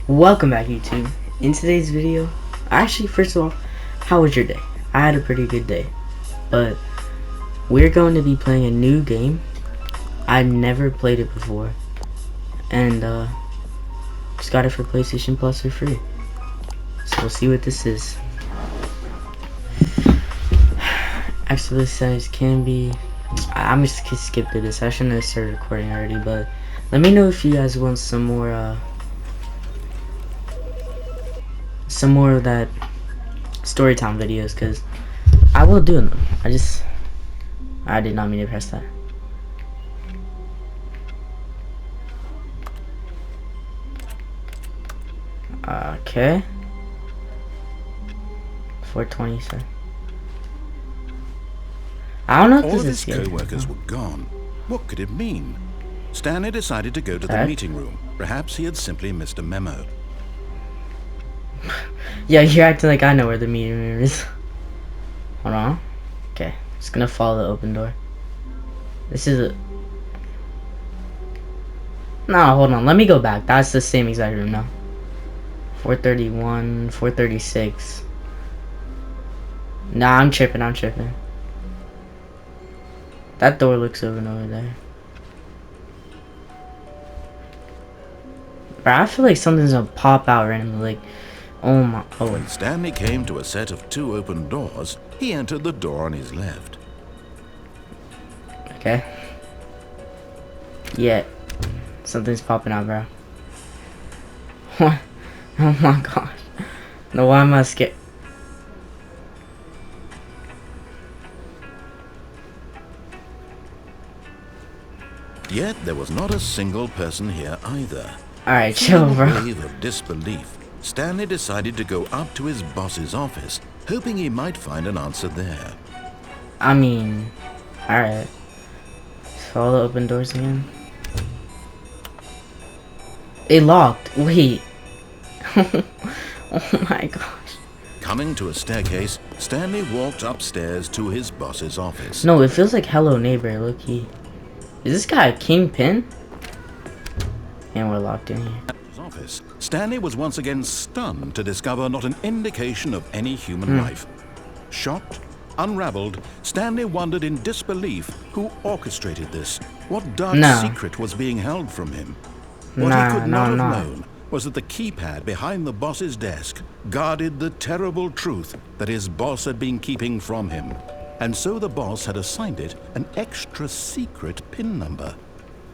Welcome back, YouTube. In today's video, actually, first of all, how was your day? I had a pretty good day, but we're going to be playing a new game. I've never played it before, and just got it for PlayStation Plus for free. So we'll see what this is. Actually, this says can be. I'm just gonna skip through this. I shouldn't have started recording already, but let me know if you guys want some more of that storytime videos, because I will do them. I did not mean to press that. Okay. 427. I don't know if All of this his is co-workers were gone. What could it mean? Stanley decided to go to the meeting room. Perhaps he had simply missed a memo. Yeah, you're acting like I know where the meeting room is. Hold on. Okay, just gonna follow the open door. This is a... No, hold on. Let me go back. That's the same exact room now. 431, 436. Nah, I'm tripping. That door looks open over there. But I feel like something's gonna pop out randomly. Like, oh my. Oh. When Stanley came to a set of two open doors, he entered the door on his left. Okay. Yeah. Something's popping out, bro. What? Oh my gosh. No, why am I scared? Yet there was not a single person here either. Alright, chill, bro. In a wave of disbelief, Stanley decided to go up to his boss's office, hoping he might find an answer there. I mean, alright. Follow the open doors again. It locked. Wait. Oh my gosh. Coming to a staircase, Stanley walked upstairs to his boss's office. No, it feels like Hello Neighbor, low-key. Is this guy a kingpin? And we're locked in here. At his office, Stanley was once again stunned to discover not an indication of any human life. Shocked, unraveled, Stanley wondered in disbelief who orchestrated this. What dark secret was being held from him? What he could not have known was that the keypad behind the boss's desk guarded the terrible truth that his boss had been keeping from him. And so the boss had assigned it an extra secret PIN number,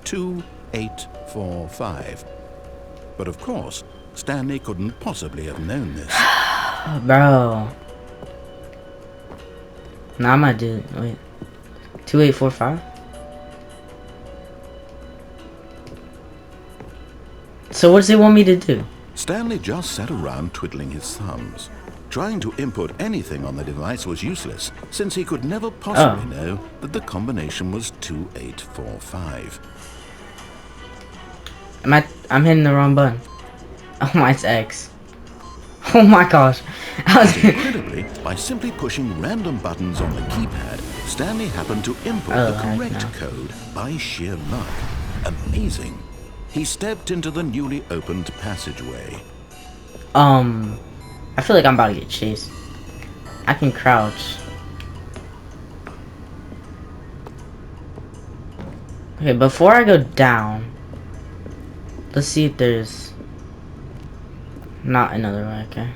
2845. But of course, Stanley couldn't possibly have known this. Bro. Nah, I'm gonna do it. Wait. 2845? So what does it want me to do? Stanley just sat around twiddling his thumbs. Trying to input anything on the device was useless, since he could never possibly know that the combination was 2845. I'm hitting the wrong button. Oh my, it's X. Oh my gosh. Incredibly, by simply pushing random buttons on the keypad, Stanley happened to input the correct code by sheer luck. Amazing. He stepped into the newly opened passageway. I feel like I'm about to get chased. I can crouch. Okay, before I go down, let's see if there's not another way, okay?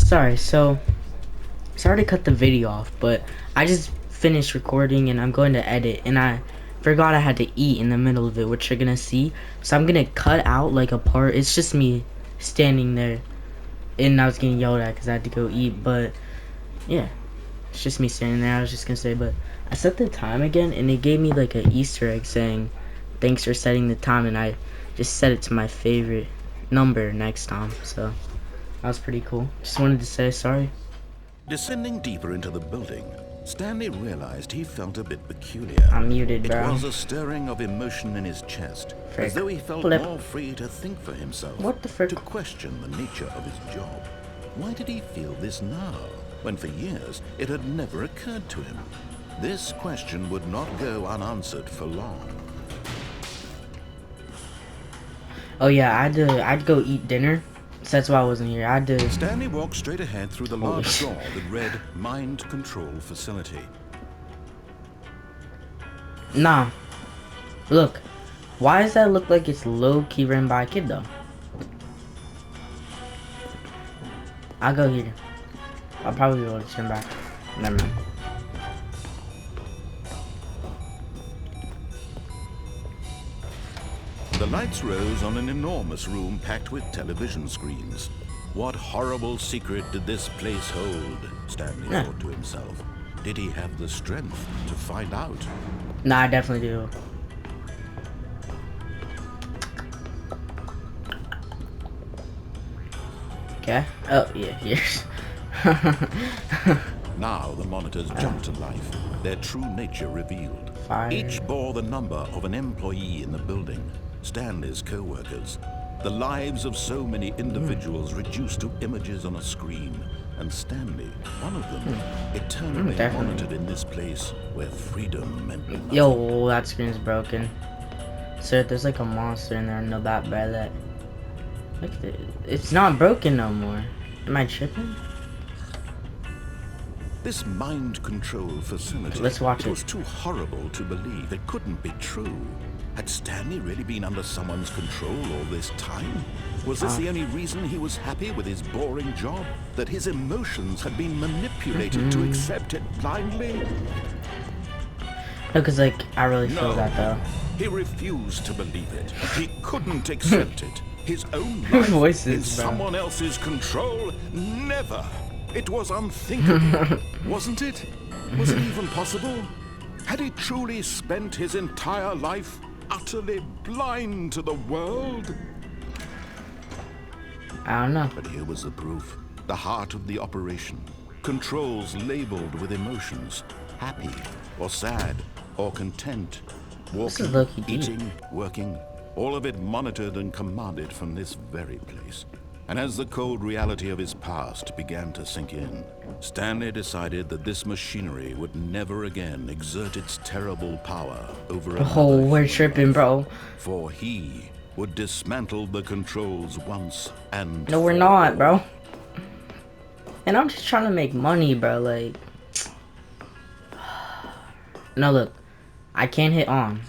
Sorry to cut the video off, but I just finished recording and I'm going to edit, and I forgot I had to eat in the middle of it, which you're gonna see. So I'm gonna cut out like a part. It's just me standing there, and I was getting yelled at because I had to go eat. But yeah, it's just me standing there. I was just gonna say, but I set the time again, and it gave me like an Easter egg saying thanks for setting the time, and I just set it to my favorite number next time. So that was pretty cool. Just wanted to say sorry. Descending deeper into the building, Stanley realized he felt a bit peculiar. I'm muted, bro. It was a stirring of emotion in his chest, as though he felt more free to think for himself, what the frick? to question the nature of his job. Why did he feel this now, when for years it had never occurred to him? This question would not go unanswered for long. Oh yeah, I'd go eat dinner. So that's why I wasn't here. I had to. Stanley walked straight ahead through the large shit. door that read Mind Control Facility. Nah. Look. Why does that look like it's low-key written by a kid, though? I'll go here. I'll probably go to turn back. Never mind. The lights rose on an enormous room packed with television screens. What horrible secret did this place hold? Stanley thought to himself. Did he have the strength to find out? Nah, I definitely do. Okay. Oh, yeah, here's. Now the monitors jumped to life, their true nature revealed. Fire. Each bore the number of an employee in the building, Stanley's co-workers. The lives of so many individuals reduced to images on a screen, and Stanley, one of them, eternally monitored in this place where freedom meant nothing. Yo, that screen's broken. Sir, there's like a monster in there. No, that that. Look at it. It's not broken no more. Am I tripping? This mind control facility, Let's watch it. was too horrible to believe. It couldn't be true. Had Stanley really been under someone's control all this time? Was this the only reason he was happy with his boring job? That his emotions had been manipulated to accept it blindly? No, cause like I really feel that though. He refused to believe it. He couldn't accept it. His own Whose life voice in is, bro? someone else's control? Never. It was unthinkable, wasn't it? Was it even possible? Had he truly spent his entire life utterly blind to the world? I don't know. But here was the proof. The heart of the operation. Controls labeled with emotions. Happy or sad or content. This is Walking, low-key deep. eating, working. All of it monitored and commanded from this very place. And as the cold reality of his past began to sink in, Stanley decided that this machinery would never again exert its terrible power over another Oh, we're human tripping, life. bro. For he would dismantle the controls once and No, we're for not, all. bro. And I'm just trying to make money, bro. Like, no, look, I can't hit on.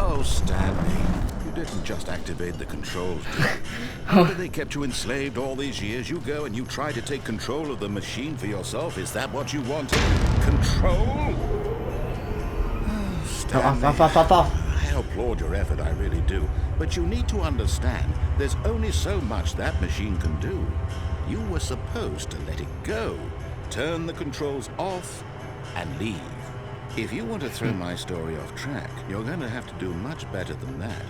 Oh, Stanley, you didn't just activate the controls. After they kept you enslaved all these years, you go and you try to take control of the machine for yourself. Is that what you wanted? Control? Oh, Stanley, Off. I applaud your effort, I really do. But you need to understand, there's only so much that machine can do. You were supposed to let it go, turn the controls off, and leave. If you want to throw my story off track, you're going to have to do much better than that.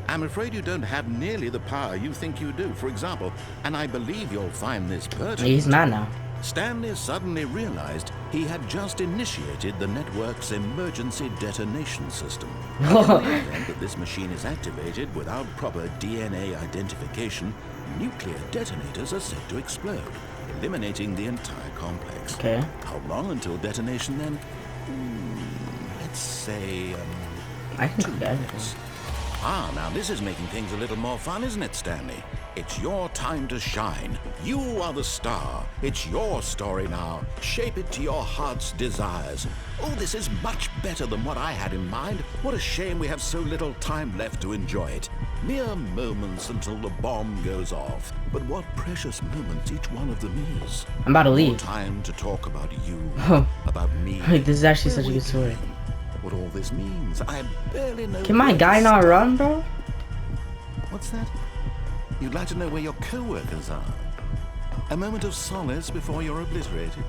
I'm afraid you don't have nearly the power you think you do. For example, and I believe you'll find this pertinent, He's mad now. Stanley suddenly realized he had just initiated the network's emergency detonation system. In the event that this machine is activated without proper DNA identification, nuclear detonators are set to explode, eliminating the entire complex. Okay. How long until detonation then? Let's say, I can 2 do that. minutes. Ah, now this is making things a little more fun, isn't it, Stanley? It's your time to shine. You are the star. It's your story now. Shape it to your heart's desires. Oh, this is much better than what I had in mind. What a shame we have so little time left to enjoy it. Mere moments until the bomb goes off. But what precious moments each one of them is. I'm about to More leave. time to talk about you, Oh. about me. Wait, this is actually Where such a we're good story. going, what all this means. I barely know. Can my where to guy not start. run, bro? What's that? You'd like to know where your co-workers are? A moment of solace before you're obliterated?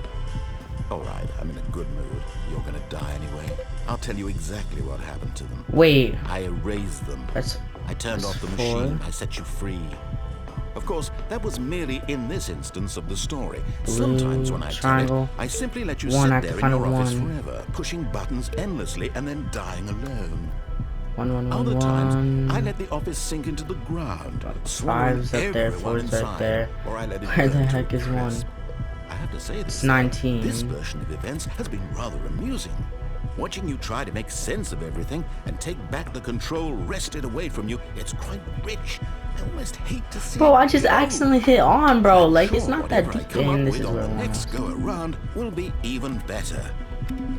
All right, I'm in a good mood. You're gonna die anyway. I'll tell you exactly what happened to them. Wait, I erased them. that's I turned that's off the 4. machine. I set you free. Of course, that was merely in this instance of the story. Blue, Sometimes when I tell triangle. it, I simply let you One, I sit have to there in find a your office 1. forever, pushing buttons endlessly and then dying alone. 1 1 Other 1 times, 1. I let the office sink into the ground, swallowing 5's up there, everyone 4's right inside, there. or I let it Where the burn to heck a is crisp. 1? I have to say It's this, 19. this version of events has been rather amusing. Watching you try to make sense of everything and take back the control wrested away from you, it's quite rich. I almost hate to see Bro, I it just go. accidentally hit on, bro. I'm Like, sure it's not that whatever I deep. come up And this with is on where I the want next to. go around will be even better.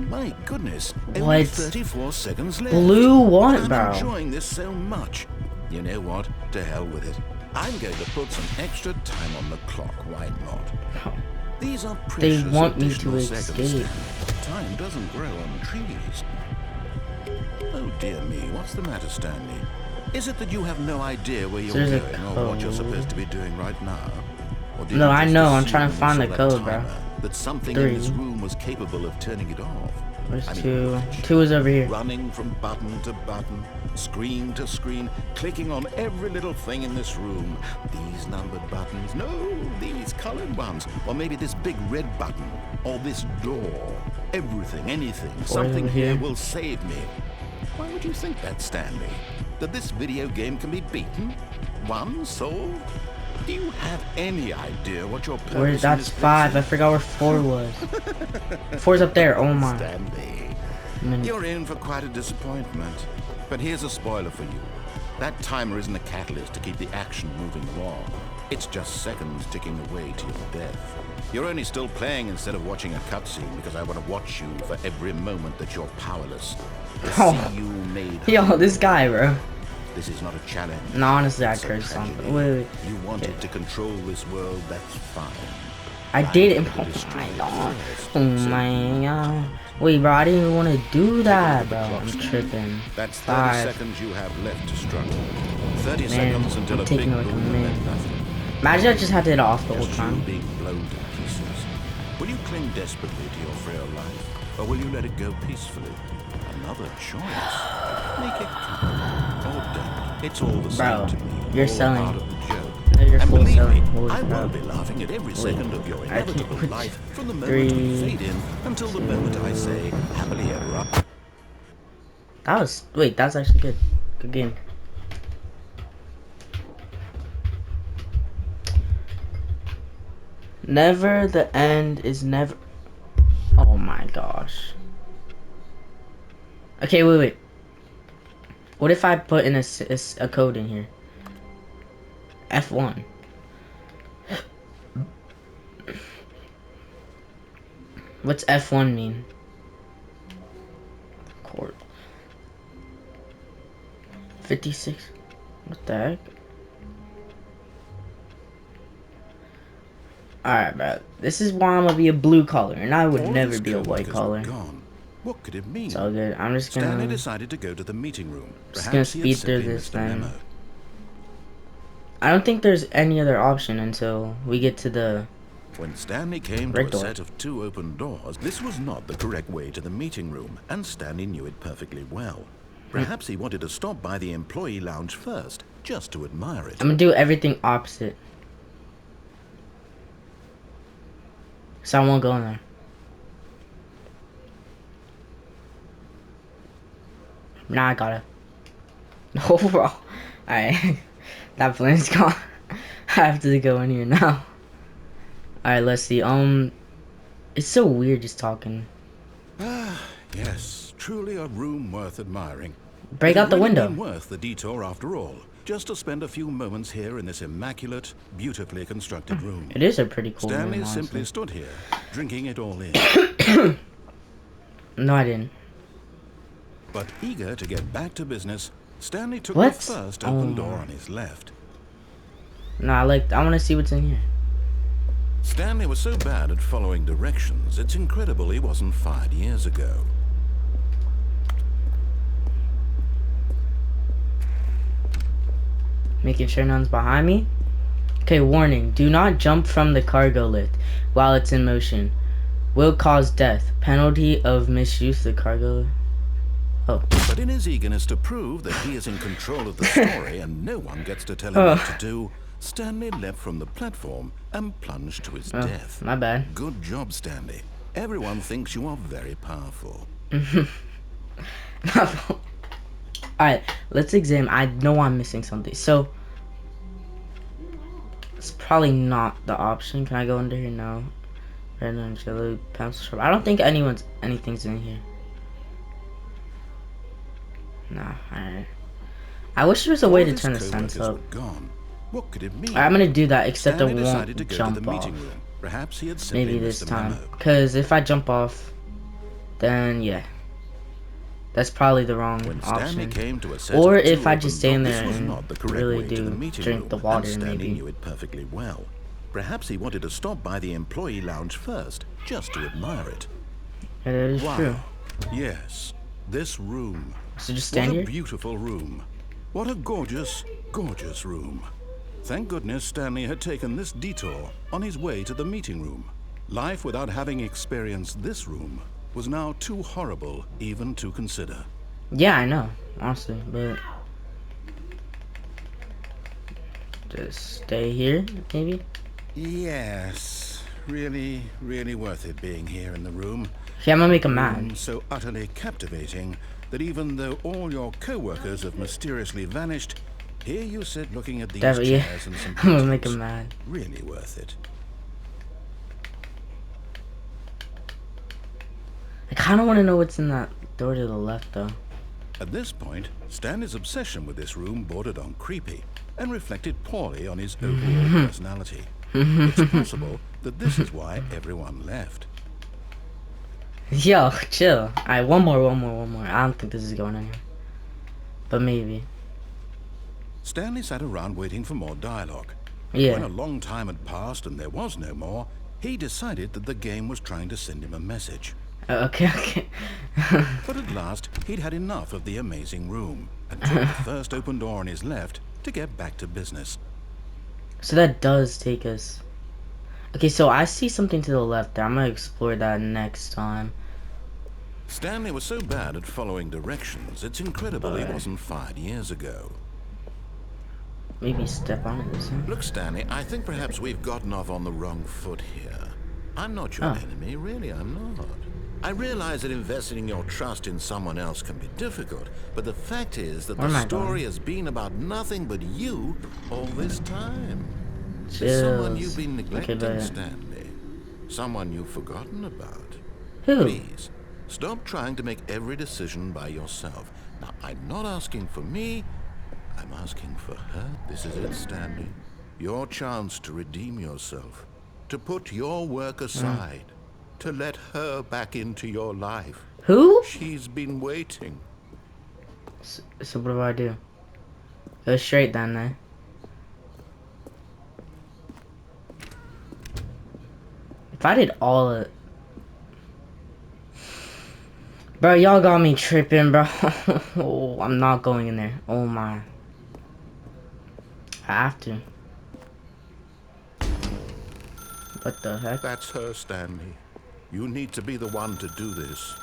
My goodness, only What? 34 seconds left. Blue what, I'm bro? enjoying this so much. You know what? To hell with it. I'm going to put some extra time on the clock. Why not? These are They precious want me additional to seconds, escape. Stanley. Time doesn't grow on trees. Oh dear me, what's the matter, Stanley? Is it that you have no idea where you're There's a going or what you're code. supposed to be doing right now? Or did No, you I just know. I'm assume trying to when you find saw the that code, bro. timer that something 3. in this room was capable of turning it off? Where's I mean, 2? look at you. 2 is over here. Running from button to button, screen to screen, clicking on every little thing in this room. These numbered buttons, no, these colored ones. Or maybe this big red button, or this door. Everything, anything, something over here here. will save me. Why would you think that, Stanley? That this video game can be beaten? Won? Solved? Do you have any idea what your purpose Where? in That's this place 5. I is? forgot where 4 was. 4's up there. Oh my. Stanley, Man. you're in for quite a disappointment. But here's a spoiler for you. That timer isn't a catalyst to keep the action moving along. It's just seconds ticking away to your death. You're only still playing instead of watching a cutscene because I want to watch you for every moment that you're powerless. To Oh. see you made Yo, this guy, bro. This is not a challenge. No, honestly, I It's a cursed on. tragedy. Wait. You wanted to control this world, that's fine. I I'm did it. going to Oh destroy my it god. first, Oh so my god. Wait, bro, I didn't even want to do that, Look bro. at the I'm clock, Stanley. tripping. That's 30 5. seconds you have left to struggle. 30 Man, seconds until I'm a taking big like a boom minute. meant nothing. Imagine I just had to hit off the whole Just you time. being blown to pieces. Will you cling desperately to your frail life, or will you let it go peacefully? Another choice. Make it count, or don't. It's all the same Bro, to me. you're all a selling. part of the joke. No, you're And full believe selling. me, Holy I crap. will be laughing at every second of your I can't inevitable put life from the moment we 3, fade in until the moment I say happily ever after. That was. Wait, that's actually good. Good game. Never the end is never. Oh my gosh. Okay, wait. What if I put in a code in here? F1. What's F1 mean? Court. 56. What the heck? Alright, bro. This is why I'm gonna be a blue collar, and I would All never his be a white co-workers collar. were gone. What could it mean? It's all good. I'm just Stanley gonna. decided to go to the meeting room. Just Perhaps gonna he had speed through simply this missed a then. memo. I don't think there's any other option until we get to the. When Stanley came to Red a door. set of 2 open doors, this was not the correct way to the meeting room, and Stanley knew it perfectly well. Perhaps he wanted to stop by the employee lounge first, just to admire it. I'm gonna do everything opposite. So I won't go in there. Now I gotta. No, bro. Alright. That plan's gone. I have to go in here now. Alright, let's see. It's so weird just talking. Yes, truly a room worth admiring. Break It out the would really window. been worth the detour after all, just to spend a few moments here in this immaculate, beautifully constructed room. It is a pretty cool Stanley room, honestly. simply stood here, drinking it all in. No, I didn't. But eager to get back to business, Stanley took What? the first Oh open my. door on his left. No, I want to see what's in here. Stanley was so bad at following directions, it's incredible he wasn't fired years ago. Making sure none's behind me. Okay, warning. Do not jump from the cargo lift while it's in motion. Will cause death. Penalty of misuse the cargo lift. Oh. But in his eagerness to prove that he is in control of the story and no one gets to tell him what to do, Stanley leapt from the platform and plunged to his death. My bad. Good job, Stanley. Everyone thinks you are very powerful. Alright, let's examine. I know I'm missing something. So, it's probably not the option. Can I go under here? No. Red and yellow pencil sharp. I don't think anything's in here. Nah, I wish there was a All way of to his turn the sense co-workers up. were gone. What could it mean? I'm gonna do that, except I Stanley decided to won't go to the jump off. meeting room. Perhaps he had simply Maybe missed this a time. memo. Because if I jump off, then yeah. That's probably the wrong When Stanley option. came to a set Or of if two I open just stand doors, there this was and not the correct really way to the do meeting drink room, the water, and Stanley maybe. knew it perfectly well. Perhaps he wanted to stop by the employee lounge first, just to admire it. Yeah, that is true. Yes, this room. So just stand What a here? beautiful room. What a gorgeous, gorgeous room. Thank goodness Stanley had taken this detour on his way to the meeting room. Life without having experienced this room was now too horrible even to consider. Yeah, I know, honestly, but just stay here, maybe? Yes, really, really worth it being here in the room. Yeah, I'm gonna make him mad. Room so utterly captivating that even though all your co-workers have mysteriously vanished, here you sit looking at these Definitely, chairs and some I'm gonna make paintings. him mad. Really worth it. I kinda wanna know what's in that door to the left, though. At this point, Stanley's obsession with this room bordered on creepy and reflected poorly on his overall personality. It's possible that this is why everyone left. Yo, chill. Alright, one more. I don't think this is going anywhere. But maybe. Stanley sat around waiting for more dialogue. Yeah. When a long time had passed and there was no more, he decided that the game was trying to send him a message. Okay. But at last, he'd had enough of the amazing room and took the first open door on his left to get back to business. So that does take us. Okay, so I see something to the left there. I'm gonna explore that next time. Stanley was so bad at following directions, it's incredible he wasn't fired years ago. Maybe step on this. Huh? Look, Stanley, I think perhaps we've gotten off on the wrong foot here. I'm not your enemy, really, I'm not. I realize that investing your trust in someone else can be difficult, but the fact is that Where am the I story going? has been about nothing but you all this time. There's someone Chills. you've been neglecting, but Stanley. Someone you've forgotten about. who? Please, stop trying to make every decision by yourself. Now, I'm not asking for me, I'm asking for her. This is it, Stanley. Your chance to redeem yourself. To put your work aside. To let her back into your life. Who? She's been waiting. So what do I do? Go straight down there. If I did all of... Bro, y'all got me tripping, bro. Oh, I'm not going in there. Oh my. I have to. What the heck? That's her, Stanley. You need to be the one to do this.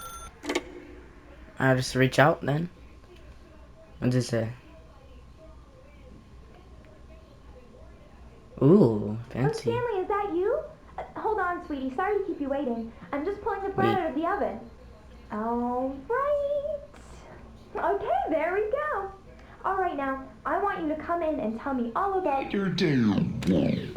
I just reach out then? What does it say? Ooh, Oh, fancy. Stanley, is that you? Hold on, sweetie. Sorry to keep you waiting. I'm just pulling the bread Wait. out of the oven. All right. Okay, there we go. All right, now, I want you to come in and tell me all about your day.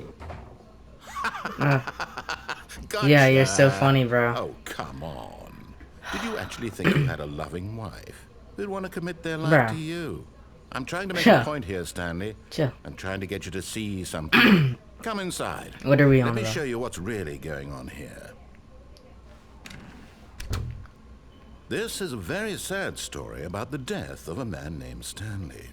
Gotcha. Yeah, you're so funny, bro. Oh, come on. Did you actually think you had a loving wife who'd want to commit their life Bruh. to you? I'm trying to make Chill. a point here, Stanley. Chill. I'm trying to get you to see something. Come inside. What are we Let on me about? show you what's really going on here. This is a very sad story about the death of a man named Stanley.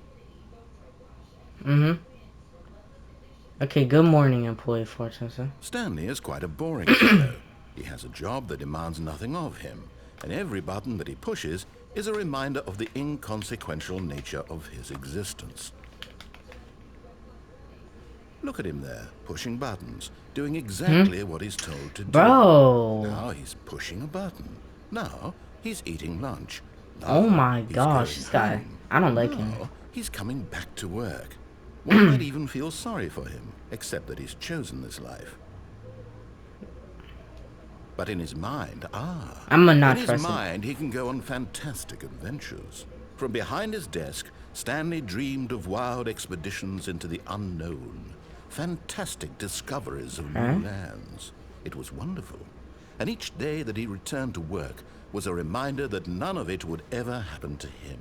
Okay, good morning, employee Fortune. Stanley is quite a boring fellow. He has a job that demands nothing of him, and every button that he pushes is a reminder of the inconsequential nature of his existence. Look at him there, pushing buttons, doing exactly what he's told to do. Bro. Now he's pushing a button. Now he's eating lunch. Now Oh my he's gosh, going this guy. home. I don't like him. Now he's coming back to work. One might even feel sorry for him, except that he's chosen this life. But in his mind, I'm gonna not in his trust it. mind, he can go on fantastic adventures. From behind his desk, Stanley dreamed of wild expeditions into the unknown, fantastic discoveries of new lands. It was wonderful. And each day that he returned to work was a reminder that none of it would ever happen to him.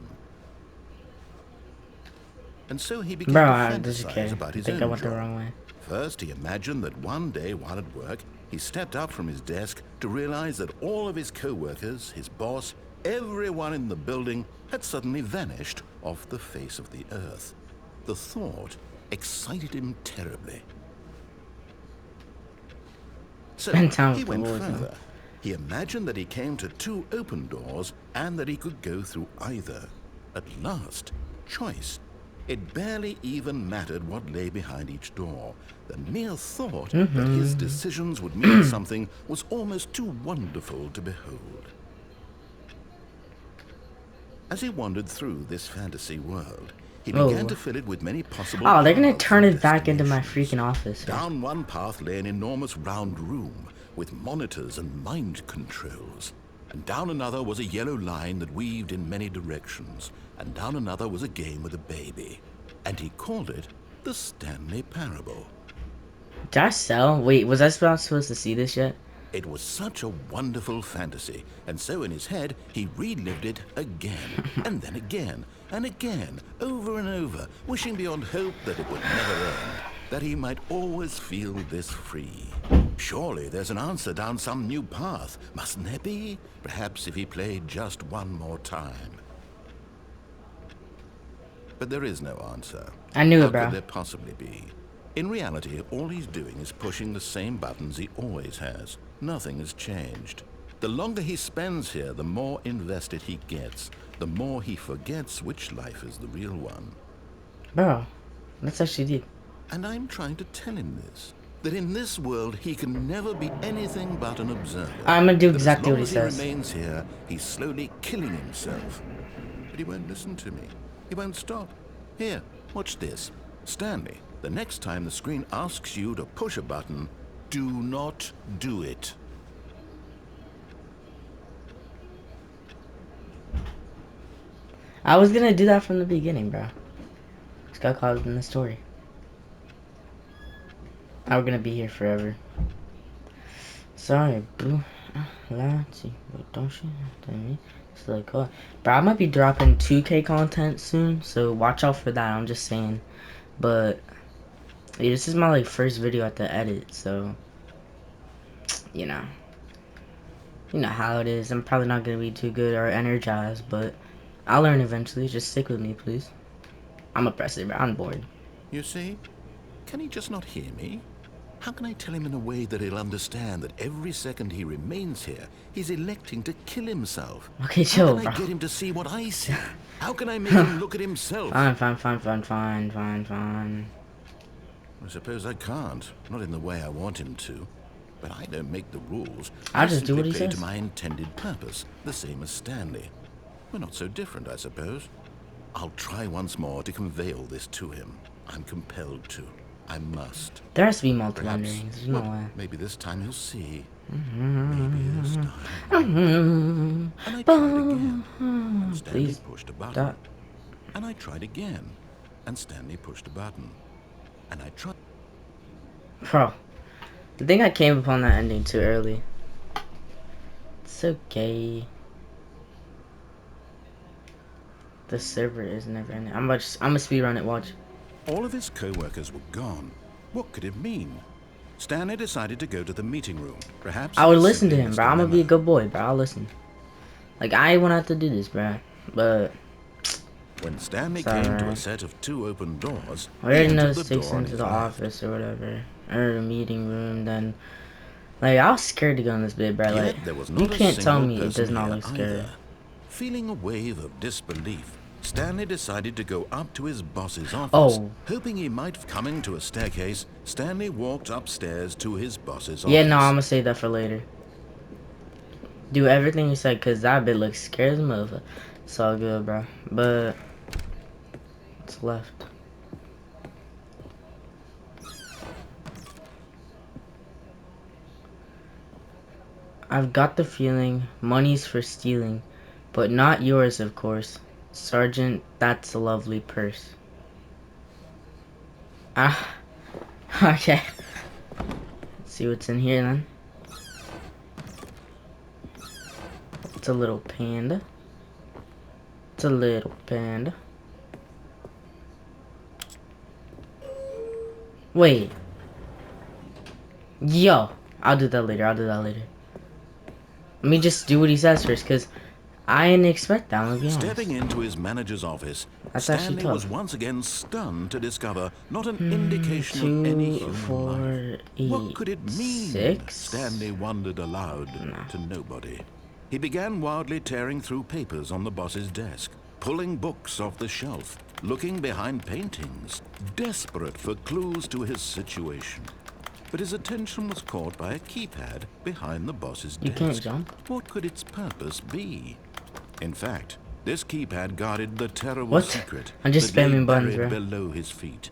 And so he began Bro, to this is okay. fantasize about I his think I own went the job. wrong way. First, he imagined that one day while at work, he stepped up from his desk to realize that all of his co-workers, his boss, everyone in the building had suddenly vanished off the face of the earth. The thought excited him terribly. So Spend time he with the went Lord, man. further. He imagined that he came to 2 open doors and that he could go through either. At last, choice. It barely even mattered what lay behind each door. The mere thought that his decisions would mean something was almost too wonderful to behold. As he wandered through this fantasy world, he began to fill it with many possible Oh, they're gonna paths turn and it back into my destinations. freaking office. Down one path lay an enormous round room with monitors and mind controls. And down another was a yellow line that weaved in many directions. And down another was a game with a baby. And he called it the Stanley Parable. Did I sell? Wait, was I supposed to see this yet? It was such a wonderful fantasy, and so in his head, he relived it again, and then again, and again, over and over, wishing beyond hope that it would never end, that he might always feel this free. Surely there's an answer down some new path, mustn't there be? Perhaps if he played just one more time. But there is no answer. I knew How it, bro. could there possibly be? In reality, all he's doing is pushing the same buttons he always has. Nothing has changed. The longer he spends here, the more invested he gets. The more he forgets which life is the real one. Bro, that's actually deep. And I'm trying to tell him this. That in this world, he can never be anything but an observer. I'm gonna do That exactly what he as long as says. he remains here, he's slowly killing himself. But he won't listen to me. He won't stop. Here, watch this. Stanley, the next time the screen asks you to push a button, do not do it. I was gonna do that from the beginning, bro. Just got caught up in the story. Now we're gonna be here forever. Sorry, boo. Let's see, but don't you have to me? It's like, oh, bro, I might be dropping 2K content soon, so watch out for that. I'm just saying, but yeah, this is my like first video I have to edit, so you know how it is. I'm probably not gonna be too good or energized, but I'll learn eventually. Just stick with me, please. I'm a president, bro. I'm bored. You see? Can he just not hear me? How can I tell him in a way that he'll understand that every second he remains here, he's electing to kill himself? Okay, chill, How can I bro. get him to see what I see? How can I make him look at himself? Fine. I suppose I can't. Not in the way I want him to. But I don't make the rules. I'll just do what he simply play says. to my intended purpose, the same as Stanley. We're not so different, I suppose. I'll try once more to convey all this to him. I'm compelled to. I must. There has to be multiple Perhaps, renderings. There's no well, way. maybe this time he'll see. Maybe this time. And I tried again. And Stanley Please pushed a button. stop. And I tried again. And Stanley pushed a button. And I tried. Bro, I think I came upon that ending too early. It's okay. The server is never ending. I'm gonna speedrun it. Watch. All of his co-workers were gone. What could it mean? Stanley decided to go to the meeting room. Perhaps I would he listen to simply him, missed bro. a I'm gonna be a memo. good boy, bro. I'll listen. Like I won't have to do this, bro. But When Stanley it's came to a alright. set of 2 open doors, I already he know entered this the takes door on into his the left. office or whatever, or the meeting room. Then, like, I was scared to go in this bit, bro. Like, Yet there was you not a can't tell single me it person does not here look scary. either. Feeling a wave of disbelief, Stanley decided to go up to his boss's office. Oh. Hoping he might coming to a staircase, Stanley walked upstairs to his boss's Yeah, office. no, I'm gonna save that for later. Do everything you said, cause that bit looks scary as a motherfucker. It's all good, bro. But it's left. I've got the feeling money's for stealing, but not yours, of course. Sergeant, that's a lovely purse. Ah, okay. Let's see what's in here then. It's a little panda. It's a little panda. Wait. Yo. I'll do that later. I'll do that later. Let me just do what he says first, because I didn't expect that, I'll be honest. Stepping into his manager's office, That's actually Stanley tough. was once again stunned to discover not an indication of any human life. What could it mean? 6? Stanley wondered aloud to nobody. He began wildly tearing through papers on the boss's desk, pulling books off the shelf, looking behind paintings, desperate for clues to his situation. But his attention was caught by a keypad behind the boss's desk. You can't jump? What could its purpose be? In fact, this keypad guarded the terrible What? secret I'm just that lay spamming buttons, buried bro. below his feet.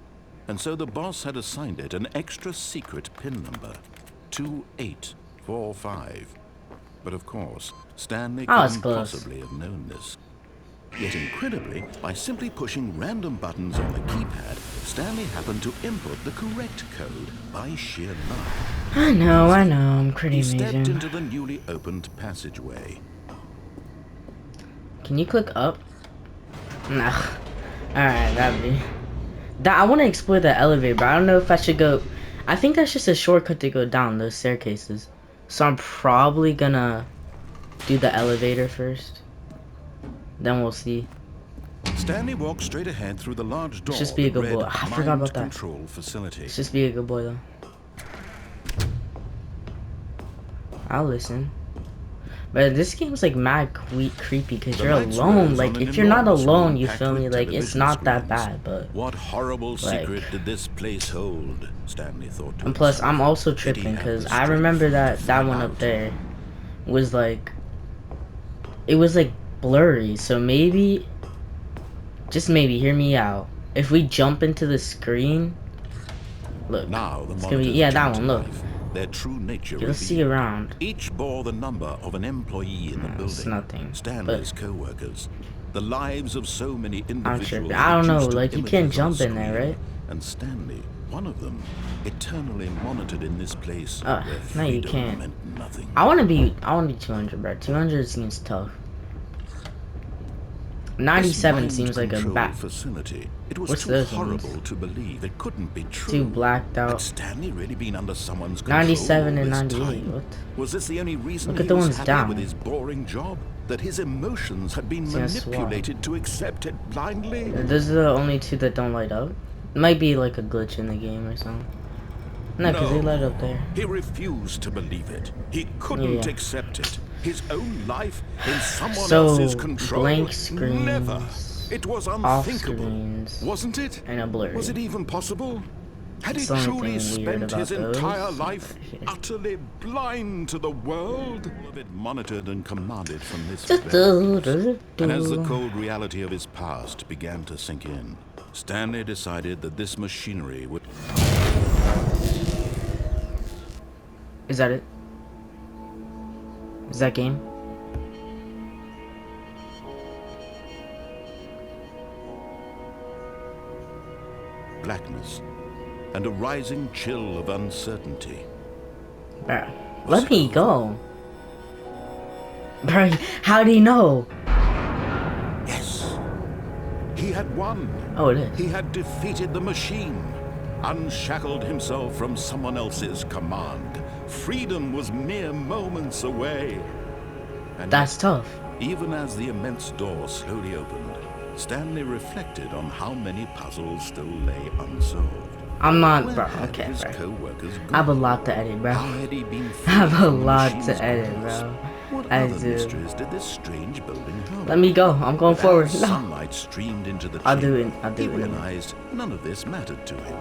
And so the boss had assigned it an extra secret pin number, 2845. But of course, Stanley Oh, it's couldn't close. possibly have known this. Yet incredibly, by simply pushing random buttons on the keypad, Stanley happened to input the correct code by sheer luck. I know, I'm pretty He stepped amazing. into the newly opened passageway. Can you click up? Nah. Alright, that'd be... I want to explore the elevator, but I don't know if I should go... I think that's just a shortcut to go down those staircases. So I'm probably gonna do the elevator first. Then we'll see. Stanley walked straight ahead through the large door. Let's just be a that good boy. read I forgot about that. Mind Control Facility. Let's just be a good boy, though. I'll listen. But this game's like mad creepy because The you're lights alone. rose Like, on an if you're not enormous alone, room you packed feel with me? Like, it's television not that screens. bad, but... What horrible like- secret did this place hold? Stanley thought to And plus, himself. I'm also Did he tripping have because the I strength remember to that find one out? up there was like... It was like blurry, so maybe... Just maybe, hear me out. If we jump into the screen... Look, Now the it's gonna be... monitors Yeah, that came to one, look. life, their true nature You'll see revealed. around. Each bore the number of an employee in the building. It's nothing, Stanley's co-workers. The lives of so many individuals. tripping. I don't know, reduced to like, you can't images on jump in there, screen. right? And Stanley, one of them, eternally monitored in this place where no, you freedom can't. meant nothing. I wanna be 200, bro. 200 seems tough. 97 This seems like a mind bat. control facility. It was What's too those horrible ones? to believe. It couldn't be true. Too blacked Had out. Stanley really been under someone's control 97 all and this 98. time? What? Was this the only reason Look he at the was ones happy down. with his boring job? That his emotions had been Yes, why? manipulated to accept it blindly? Those are the only two that don't light up. It might be like a glitch in the game or something. No, because they light up there. He refused to believe it. He couldn't Yeah. accept it. His own life in someone So, else's control. blank screens, Never. It was off unthinkable. screens, Wasn't it? and a blurry. Was it even possible? Had he That's the only truly thing weird spent about his those. entire life Okay. utterly blind to the world? All of it monitored and commanded from this very And as the cold reality of his past began to sink in, Stanley decided that this machinery would... Is that it? Is that game? blackness and a rising chill of uncertainty. Bruh, let me go. Bruh, how do you know? Yes, he had won. Oh, it is. He had defeated the machine, unshackled himself from someone else's command. Freedom was mere moments away. And That's tough. even as the immense door slowly opened, Stanley reflected on how many puzzles still lay unsolved. I'm not, Where bro. had Okay, his bro. co-workers I have a gone? lot to edit, bro. How had he been I have freed a from the lot to machine's edit, grasp? bro. What I other do. mysteries did this strange building hold? Let me go. I'm going But forward. as No. sunlight streamed into the I'll do chamber, it. I'll do he it in a minute. realized none of this mattered to him.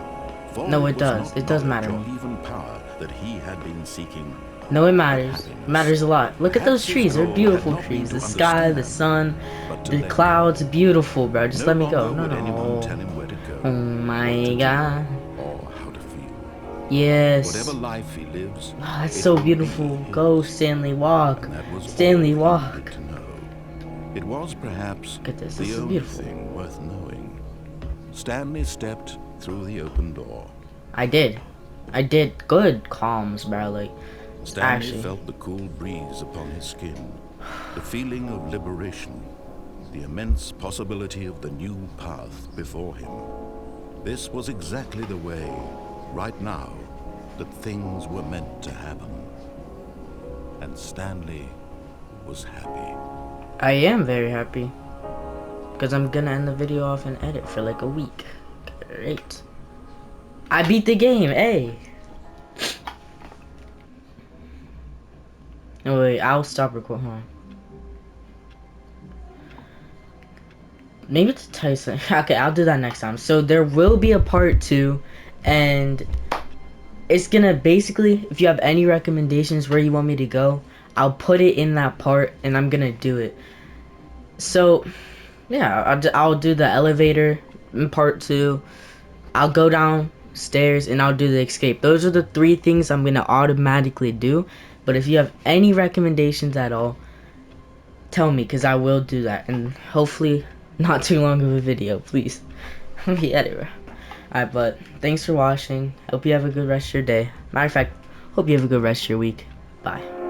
For No, it was does. not It does knowledge matter. or even power that he had been seeking. No, it matters. It matters a lot. Look at those Perhaps his trees. They're goal beautiful had not been trees. to The sky, the sun, understand, but to the let clouds. Beautiful, bro. Just No let me go. longer No, would anyone tell no. him where to go, Oh what my to do, god. or how to feel. Yes. Whatever life he lives, Oh, that's it so will be beautiful. his. Go, Stanley. Walk. And that was Stanley, all he walk. needed to know. It was perhaps Look at this. the This is only beautiful. thing worth knowing. Stanley stepped through the open door. I did. I did good comms, bro. Like, Stanley actually. felt the cool breeze upon his skin, the feeling of liberation, the immense possibility of the new path before him. This was exactly the way right now that things were meant to happen. And Stanley was happy. I am very happy. Because I'm gonna end the video off and edit for like a week. Great. I beat the game, hey! No, wait, I'll stop recording. Hold on. Maybe it's Tyson. Okay, I'll do that next time. So there will be a part 2, and it's gonna basically, if you have any recommendations where you want me to go, I'll put it in that part, and I'm gonna do it. So, yeah, I'll do the elevator in part 2. I'll go downstairs, and I'll do the escape. Those are the 3 things I'm gonna automatically do. But if you have any recommendations at all, tell me, because I will do that. And hopefully not too long of a video, please. Yeah, alright, but thanks for watching. Hope you have a good rest of your day. Matter of fact, hope you have a good rest of your week. Bye.